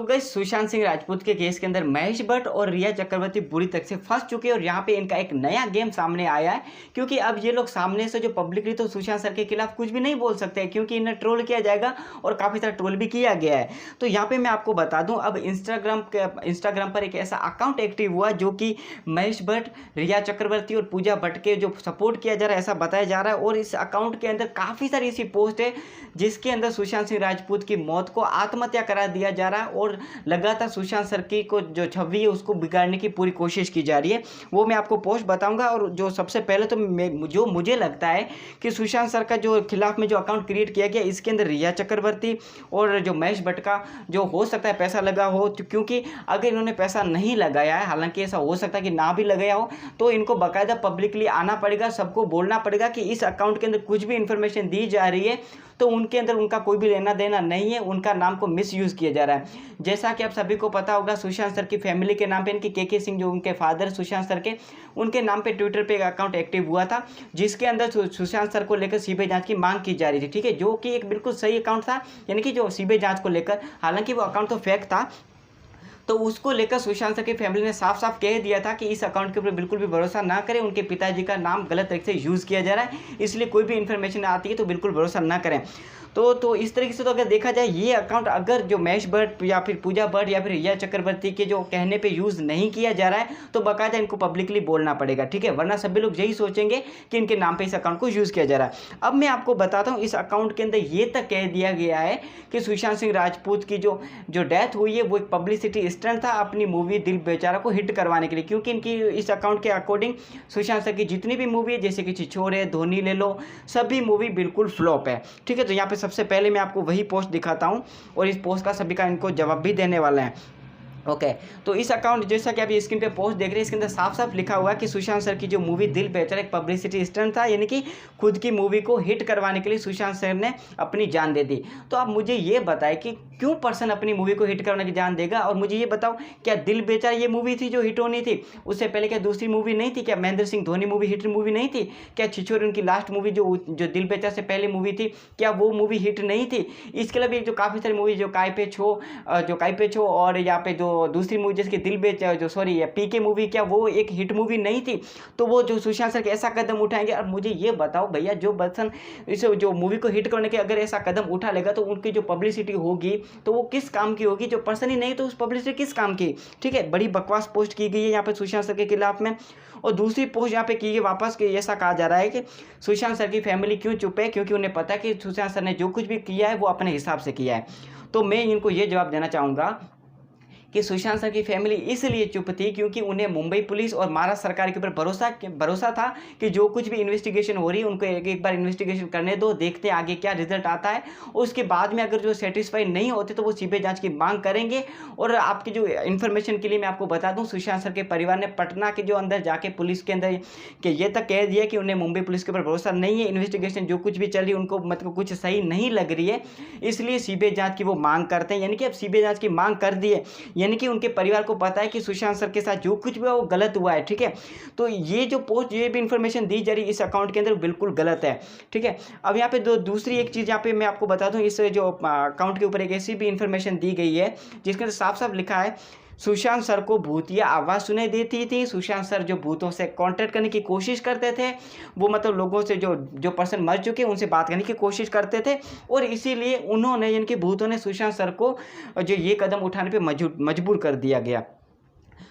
तो गाइस सुशांत सिंह राजपूत के केस के अंदर महेश भट्ट और रिया चक्रवर्ती बुरी तरह से फंस चुके हैं और यहाँ पे इनका एक नया गेम सामने आया है, क्योंकि अब ये लोग सामने से जो पब्लिकली तो सुशांत सर के खिलाफ कुछ भी नहीं बोल सकते हैं, क्योंकि इन्हें ट्रोल किया जाएगा और काफ़ी सारा ट्रोल भी किया गया है। तो यहाँ पे मैं आपको बता दूँ, अब इंस्टाग्राम पर एक ऐसा अकाउंट एक्टिव हुआ जो कि महेश भट्ट, रिया चक्रवर्ती और पूजा भट्ट के जो सपोर्ट किया जा रहा है ऐसा बताया जा रहा है। और इस अकाउंट के अंदर काफ़ी सारी ऐसी पोस्ट है जिसके अंदर सुशांत सिंह राजपूत की मौत को आत्महत्या करा दिया जा रहा है और लगातार सुशांत सर की को जो छवि है उसको बिगाड़ने की पूरी कोशिश की जा रही है। वो मैं आपको पोस्ट बताऊंगा। और जो सबसे पहले तो जो मुझे लगता है कि सुशांत सर का जो खिलाफ में जो अकाउंट क्रिएट किया गया, इसके अंदर रिया चक्रवर्ती और जो महेश भट्ट का जो हो सकता है पैसा लगा हो, क्योंकि अगर इन्होंने पैसा नहीं लगाया है, हालांकि ऐसा हो सकता है कि ना भी लगाया हो, तो इनको बाकायदा पब्लिकली आना पड़ेगा, सबको बोलना पड़ेगा कि इस अकाउंट के अंदर कुछ भी इंफॉर्मेशन दी जा रही है तो उनके अंदर उनका कोई भी लेना देना नहीं है, उनका नाम को मिसयूज़ किया जा रहा है। जैसा कि आप सभी को पता होगा, सुशांत सर की फैमिली के नाम पे इनके के सिंह जो उनके फादर सुशांत सर के, उनके नाम पे ट्विटर पे एक अकाउंट एक्टिव हुआ था जिसके अंदर सुशांत सर को लेकर सीबीआई जांच की मांग की जा रही थी, ठीक है, जो कि एक बिल्कुल सही अकाउंट था, यानी कि जो सीबीआई जांच को लेकर, हालांकि वो अकाउंट तो फेक था। तो उसको लेकर सुशांत सर की फैमिली ने साफ साफ कह दिया था कि इस अकाउंट के ऊपर बिल्कुल भी भरोसा ना करें, उनके पिताजी का नाम गलत तरीके से यूज़ किया जा रहा है, इसलिए कोई भी इन्फॉर्मेशन आती है तो बिल्कुल भरोसा ना करें। तो इस तरीके से तो अगर देखा जाए, ये अकाउंट अगर जो महेश भट्ट या फिर पूजा भट्ट या फिर रिया चक्रवर्ती के जो कहने पे यूज़ नहीं किया जा रहा है तो बाकायदा इनको पब्लिकली बोलना पड़ेगा, ठीक है, वरना सभी लोग यही सोचेंगे कि इनके नाम पे इस अकाउंट को यूज़ किया जा रहा है। अब मैं आपको बताता हूँ, इस अकाउंट के अंदर ये तक कह दिया गया है कि सुशांत सिंह राजपूत की जो डेथ हुई है वो एक पब्लिसिटी स्टंट था अपनी मूवी दिल बेचारा को हिट करवाने के लिए, क्योंकि इनकी इस अकाउंट के अकॉर्डिंग सुशांत सर की जितनी भी मूवी है, जैसे कि छिछोरे, धोनी ले लो, सभी मूवी बिल्कुल फ्लॉप है, ठीक है। तो यहाँ पे सबसे पहले मैं आपको वही पोस्ट दिखाता हूँ और इस पोस्ट का सभी का इनको जवाब भी देने वाला है। ओके तो इस अकाउंट, जैसा कि आप ये स्क्रीन पे पोस्ट देख रहे हैं, इसके अंदर साफ साफ लिखा हुआ है कि सुशांत सर की जो मूवी दिल बेचारा एक पब्लिसिटी स्टंट था, यानी कि खुद की मूवी को हिट करवाने के लिए सुशांत सर ने अपनी जान दे दी। तो आप मुझे ये बताएं कि क्यों पर्सन अपनी मूवी को हिट करवाने की जान देगा, और मुझे ये बताओ क्या दिल बेचारा ये मूवी थी जो हिट होनी थी, उससे पहले क्या दूसरी मूवी नहीं थी, क्या Mahendra Singh Dhoni movie hit movie नहीं थी, क्या छिछोरे उनकी लास्ट मूवी जो दिल बेचारा से पहले मूवी थी, क्या वो मूवी हिट नहीं थी। इसके अलावा जो काफ़ी सारी मूवी जो काय पे छो और यहाँ पे जो दूसरी मूवी जैसे कि दिल बेचारा जो पीके मूवी, क्या वो एक हिट मूवी नहीं थी। तो वो जो सुशांत सर ऐसा कदम उठाएंगे, और मुझे ये बताओ भैया, जो पर्सन इस जो मूवी को हिट करने के अगर ऐसा कदम उठा लेगा तो उनकी जो पब्लिसिटी होगी तो वो किस काम की होगी, जो पर्सन ही नहीं तो उस पब्लिसिटी किस काम की, ठीक है। बड़ी बकवास पोस्ट की गई है यहाँ पे सुशांत सर के खिलाफ में। और दूसरी पोस्ट यहाँ पे की गई वापस कि ऐसा कहा जा रहा है कि सुशांत सर की फैमिली क्यों चुप है, क्योंकि उन्हें पता है कि सुशांत सर ने जो कुछ भी किया है वो अपने हिसाब से किया है। तो मैं इनको ये जवाब देना चाहूँगा कि सुशांत सर की फैमिली इसलिए चुप थी क्योंकि उन्हें मुंबई पुलिस और महाराष्ट्र सरकार के ऊपर भरोसा था कि जो कुछ भी इन्वेस्टिगेशन हो रही है उनको एक बार इन्वेस्टिगेशन करने दो, देखते हैं आगे क्या रिजल्ट आता है, उसके बाद में अगर जो सेटिस्फाई नहीं होते तो वो सीबीआई जांच की मांग करेंगे। और आपकी जो इन्फॉर्मेशन के लिए मैं आपको बता दूं, सुशांत सर के परिवार ने पटना के जो अंदर जाके पुलिस के अंदर कि ये तक कह दिया कि उन्हें मुंबई पुलिस के ऊपर भरोसा नहीं है, इन्वेस्टिगेशन जो कुछ भी चल रही है उनको मतलब कुछ सही नहीं लग रही है, इसलिए सीबीआई जांच की वो मांग करते हैं। यानी कि अब सीबीआई जांच की मांग कर दी है, यानी कि उनके परिवार को पता है कि सुशांत सर के साथ जो कुछ भी हुआ वो गलत हुआ है, ठीक है। तो ये जो पोस्ट, ये भी इंफॉर्मेशन दी जा रही है इस अकाउंट के अंदर बिल्कुल गलत है, ठीक है। अब यहाँ पे दूसरी एक चीज़ यहाँ पे मैं आपको बता दूं, इस जो अकाउंट के ऊपर एक ऐसी भी इंफॉर्मेशन दी गई है जिसके अंदर साफ साफ लिखा है सुशांत सर को भूतिया आवाज़ सुनाई देती थी। सुशांत सर जो भूतों से कांटेक्ट करने की कोशिश करते थे, वो मतलब लोगों से जो पर्सन मर चुके हैं उनसे बात करने की कोशिश करते थे, और इसीलिए उन्होंने यानी कि भूतों ने सुशांत सर को जो ये कदम उठाने पे मजबूर कर दिया गया।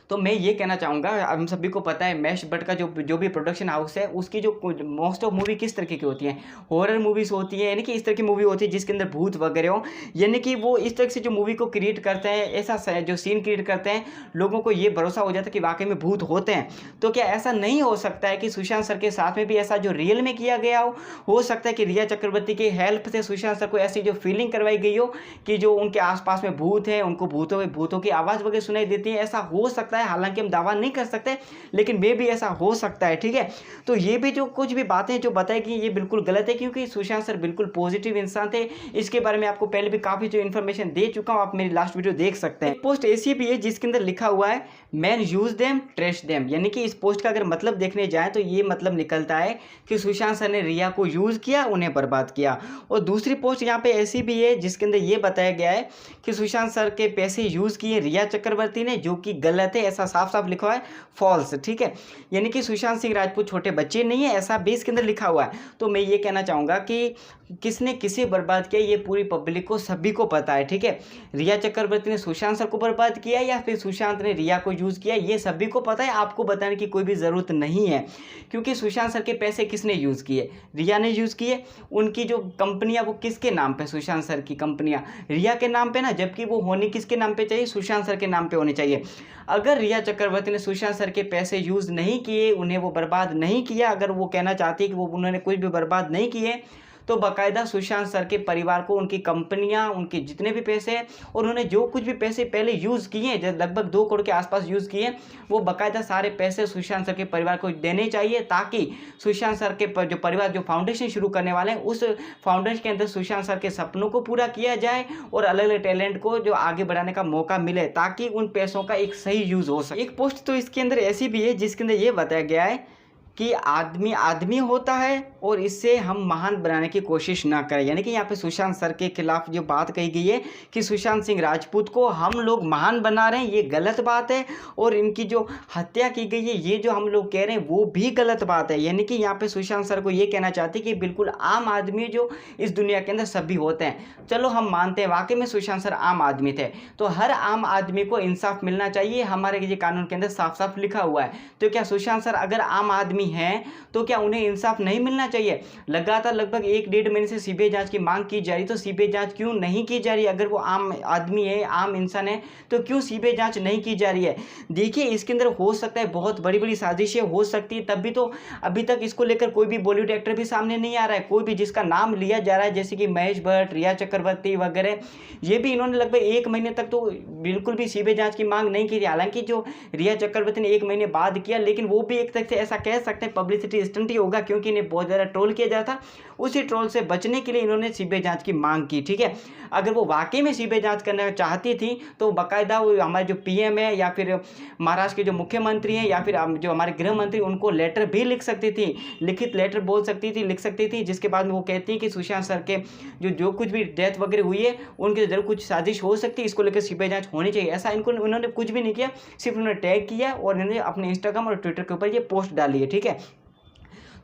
तो मैं ये कहना चाहूँगा, हम सभी को पता है महेश भट्ट का जो भी प्रोडक्शन हाउस है उसकी जो मोस्ट ऑफ मूवी किस तरीके की होती हैं, हॉरर मूवीज़ होती है, यानी कि इस तरह की मूवी होती है जिसके अंदर भूत वगैरह हो, यानी कि वो इस तरह से जो मूवी को क्रिएट करते हैं, ऐसा जो सीन क्रिएट करते हैं, लोगों को ये भरोसा हो जाता है कि वाकई में भूत होते हैं। तो क्या ऐसा नहीं हो सकता है कि सुशांत सर के साथ में भी ऐसा जो रियल में किया गया हो सकता है कि रिया चक्रवर्ती की हेल्प से सुशांत सर को ऐसी जो फीलिंग करवाई गई हो कि जो उनके आसपास में भूत है, उनको भूतों की आवाज़ वगैरह सुनाई देती है, ऐसा हो सकता है है, हालांकि हम दावा नहीं कर सकते, लेकिन मे भी ऐसा हो सकता है। ठीक है, तो ये भी जो कुछ भी बातें जो बताएगी ये बिल्कुल गलत है, क्योंकि सुशांत सर बिल्कुल पॉजिटिव इंसान थे। इसके बारे में आपको पहले भी काफ़ी जो इन्फॉर्मेशन दे चुका हूँ, आप मेरी लास्ट वीडियो देख सकते हैं। पोस्ट ऐसी भी है जिसके अंदर लिखा हुआ है man use them trust them, यानी कि इस पोस्ट का अगर मतलब देखने जाए तो ये मतलब निकलता है कि सुशांत सर ने रिया को यूज़ किया, उन्हें बर्बाद किया। और दूसरी पोस्ट यहाँ पे ऐसी भी है जिसके अंदर ये बताया गया है कि सुशांत सर के पैसे यूज़ किए रिया चक्रवर्ती ने, जो कि गलत है, ऐसा साफ साफ लिखा हुआ है, फॉल्स। ठीक है, यानी कि सुशांत सिंह राजपूत छोटे बच्चे नहीं है, ऐसा भी इसके अंदर लिखा हुआ है। तो मैं ये कहना चाहूँगा कि किसने किसे बर्बाद किया ये पूरी पब्लिक को, सभी को पता है। ठीक है, रिया चक्रवर्ती ने सुशांत सर को बर्बाद किया या फिर सुशांत ने रिया को यूज़ किया, ये सभी को पता है, आपको बताने की कोई भी ज़रूरत नहीं है। क्योंकि सुशांत सर के पैसे किसने यूज़ किए? रिया ने यूज़ किए। उनकी जो कंपनियां वो किसके नाम पे? सुशांत सर की कंपनियां रिया के नाम पे ना, जबकि वो होनी किसके नाम पे चाहिए? सुशांत सर के नाम पे होनी चाहिए। अगर रिया चक्रवर्ती ने सुशांत सर के पैसे यूज़ नहीं किए, उन्हें वो बर्बाद नहीं किया, अगर वो कहना चाहती है कि वो उन्होंने कुछ भी बर्बाद नहीं किए, तो बाकायदा सुशांत सर के परिवार को उनकी कंपनियां, उनके जितने भी पैसे हैं और उन्होंने जो कुछ भी पैसे पहले यूज़ किए, लगभग 2 करोड़ के आसपास यूज़ किए, वो बाकायदा सारे पैसे सुशांत सर के परिवार को देने चाहिए, ताकि सुशांत सर के जो परिवार जो फाउंडेशन शुरू करने वाले हैं, उस फाउंडेशन के अंदर सुशांत सर के सपनों को पूरा किया जाए और अलग अलग टैलेंट को जो आगे बढ़ाने का मौका मिले, ताकि उन पैसों का एक सही यूज़ हो सके। एक पोस्ट तो इसके अंदर ऐसी भी है जिसके अंदर ये बताया गया है कि आदमी आदमी होता है और इससे हम महान बनाने की कोशिश ना करें। यानी कि यहाँ पे सुशांत सर के खिलाफ जो बात कही गई है कि सुशांत सिंह राजपूत को हम लोग महान बना रहे हैं, ये गलत बात है। और इनकी जो हत्या की गई है, ये जो हम लोग कह रहे हैं, वो भी गलत बात है। यानी कि यहाँ पे सुशांत सर को ये कहना चाहते हैं कि बिल्कुल आम आदमी जो इस दुनिया के अंदर सभी होते हैं। चलो हम मानते हैं वाकई में सुशांत सर आम आदमी थे, तो हर आम आदमी को इंसाफ मिलना चाहिए, हमारे ये कानून के अंदर साफ साफ लिखा हुआ है। तो क्या सुशांत सर अगर आम आदमी हैं तो क्या उन्हें इंसाफ नहीं मिलना चाहिए? लगातार लगभग 1-1.5 महीने से सीबीआई जांच की मांग की जा रही, तो सीबीआई जांच क्यों नहीं की जा रही? अगर वो आम आदमी है, आम इंसान है, तो क्यों सीबीआई जांच नहीं की जा रही है? देखिए, इसके अंदर हो सकता है बहुत बड़ी बड़ी साजिशें हो सकती है, तब भी तो अभी तक इसको लेकर कोई भी बॉलीवुड एक्टर भी सामने नहीं आ रहा है, कोई भी जिसका नाम लिया जा रहा है, जैसे कि महेश भट्ट, रिया चक्रवर्ती वगैरह, ये भी इन्होंने लगभग 1 महीने तक तो बिल्कुल भी सीबीआई जांच की मांग नहीं की थी। हालांकि जो रिया चक्रवर्ती ने 1 महीने बाद किया, लेकिन वो भी एक तरह से ऐसा कह सकते हैं पब्लिसिटी स्टंट ही होगा, क्योंकि इन्हें बहुत ज़्यादा ट्रोल किया जा रहा था। उसी ट्रोल से बचने के लिए इन्होंने सीबीआई जांच की मांग की। ठीक है, अगर वो वाकई में सीबीआई जांच करना चाहती थी तो बाकायदा वो हमारे जो पीएम है या फिर महाराष्ट्र के जो मुख्यमंत्री हैं या फिर जो हमारे गृह मंत्री, उनको लेटर भी लिख सकती थी, लिखित लेटर बोल सकती थी, लिख सकती थी, जिसके बाद में वो कहती कि सुशांत सर के जो कुछ भी डेथ वगैरह हुई है उनके जरूर कुछ साजिश हो सकती है, इसको लेकर सीबीआई जांच होनी चाहिए। ऐसा उन्होंने कुछ भी नहीं किया, सिर्फ उन्होंने टैग किया और इन्होंने अपने इंस्टाग्राम और ट्विटर के ऊपर ये पोस्ट डाली है। ठीक है,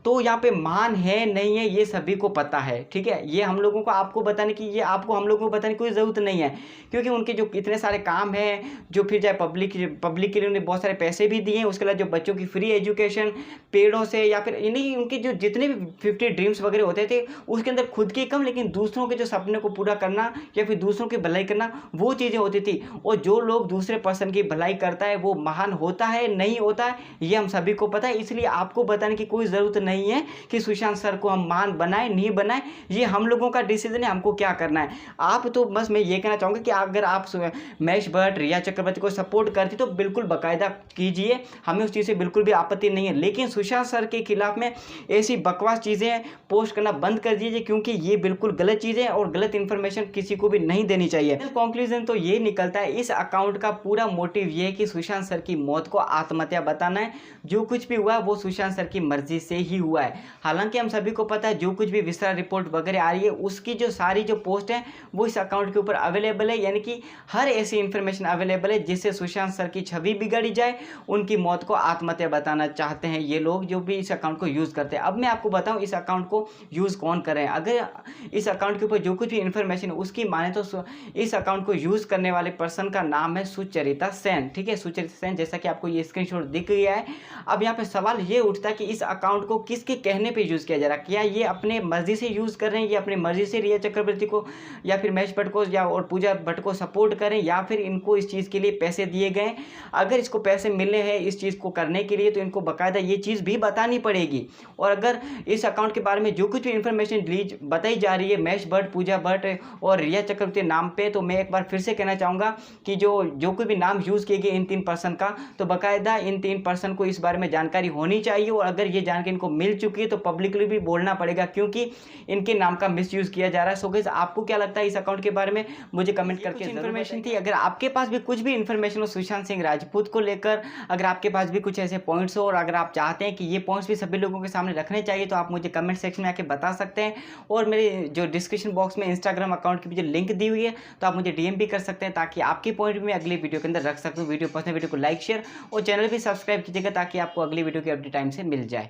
तो यहाँ पे मान है नहीं है ये सभी को पता है। ठीक है, ये हम लोगों को आपको बताने की, ये आपको हम लोगों को बताने की कोई ज़रूरत नहीं है, क्योंकि उनके जो इतने सारे काम हैं, जो फिर चाहे पब्लिक के लिए उन्हें बहुत सारे पैसे भी दिए हैं, उसके अलावा जो बच्चों की फ्री एजुकेशन पेड़ों से, या फिर यानी उनके जो जितने भी 50 ड्रीम्स वगैरह होते थे, उसके अंदर खुद के कम लेकिन दूसरों के जो सपने को पूरा करना या फिर दूसरों की भलाई करना, वो चीज़ें होती थी। और जो लोग दूसरे पर्सन की भलाई करता है वो महान होता है, नहीं होता है, ये हम सभी को पता है। इसलिए आपको बताने की कोई ज़रूरत नहीं है कि सुशांत सर को हम महान बनाए नहीं बनाए, ये हम लोगों का डिसीजन है, हमको क्या करना है। आप तो बस मैं ये कहना चाहूँगा कि अगर आप महेश भट्ट, रिया चक्रवर्ती को सपोर्ट करती तो बिल्कुल बाकायदा कीजिए, हमें उस चीज़ से बिल्कुल भी आपत्ति नहीं है, लेकिन सुशांत सर के खिलाफ में ऐसी बकवास चीज़ें पोस्ट करना बंद कर दीजिए, क्योंकि ये बिल्कुल गलत चीज़ है और गलत इन्फॉर्मेशन किसी को भी नहीं देनी चाहिए। कंक्लूजन तो ये निकलता है, इस अकाउंट का पूरा मोटिव ये है कि सुशांत सर की मौत को आत्महत्या बताना है। जो कुछ भी हुआ वो सुशांत सर की मर्जी से ही हुआ है। हालांकि हम सभी को पता है जो कुछ भी विस्तार रिपोर्ट वगैरह आ रही है, उसकी जो सारी जो पोस्ट है वो इस अकाउंट के ऊपर अवेलेबल है, यानी कि हर ऐसी इन्फॉर्मेशन अवेलेबल है जिससे सुशांत सर की छवि बिगड़ी जाए, उनकी मौत को आत्महत्या बताना चाहते हैं ये लोग जो भी इस अकाउंट को यूज़ करते हैं। अब मैं आपको बताऊं इस अकाउंट को यूज़ कौन कर रहे हैं। अगर इस अकाउंट के ऊपर जो कुछ भी इन्फॉर्मेशन है उसकी माने तो इस अकाउंट को यूज़ करने वाले पर्सन का नाम है सुचरिता सेन। ठीक है, सुचरिता सेन, जैसा कि आपको ये स्क्रीनशॉट दिख गया है। अब यहाँ पे सवाल ये उठता है कि इस अकाउंट को किसके कहने पे यूज़ किया जा रहा है? क्या ये अपने मर्ज़ी से यूज़ कर रहे हैं, ये अपनी मर्ज़ी से रिया चक्रवर्ती को या फिर महेश भट्ट को या और पूजा भट्ट को सपोर्ट करें, या फिर इनको इस चीज़ के लिए पैसे दिए गए? अगर इसको पैसे मिले हैं इस चीज़ को करने के लिए, तो इनको बाकायदा ये चीज़ भी बतानी पड़ेगी। और अगर इस अकाउंट के बारे में जो कुछ भी इन्फॉर्मेशन रिलीज बताई जा रही है महेश भट्ट, पूजा भट्ट और रिया चक्रवर्ती नाम पे, तो मैं एक बार फिर से कहना चाहूँगा कि जो कोई भी नाम यूज़ किए गए इन 3 पर्सन का, तो बाकायदा इन 3 पर्सन को इस बारे में जानकारी होनी चाहिए। और अगर ये जानकारी इनको मिल चुकी है तो पब्लिकली भी बोलना पड़ेगा, क्योंकि इनके नाम का मिसयूज़ किया जा रहा है। सो गाइस, आपको क्या लगता है इस अकाउंट के बारे में? मुझे कमेंट करके इन्फॉर्मेशन थी। अगर आपके पास भी कुछ भी इन्फॉर्मेशन हो सुशांत सिंह राजपूत को लेकर, अगर आपके पास भी कुछ ऐसे पॉइंट्स हो और अगर आप चाहते हैं कि ये पॉइंट्स भी सभी लोगों के सामने रखने चाहिए, तो आप मुझे कमेंट सेक्शन में आके बता सकते हैं। और मेरे जो डिस्क्रिप्शन बॉक्स में इंस्टाग्राम अकाउंट की भी जो लिंक दी हुई है, तो आप मुझे डीएम भी कर सकते हैं, ताकि आपके पॉइंट भी मैं अगली वीडियो के अंदर रख सकूँ। वीडियो पसंद, वीडियो को लाइक शेयर और चैनल भी सब्सक्राइब कीजिएगा, ताकि आपको अगली वीडियो की अपडेट टाइम से मिल जाए।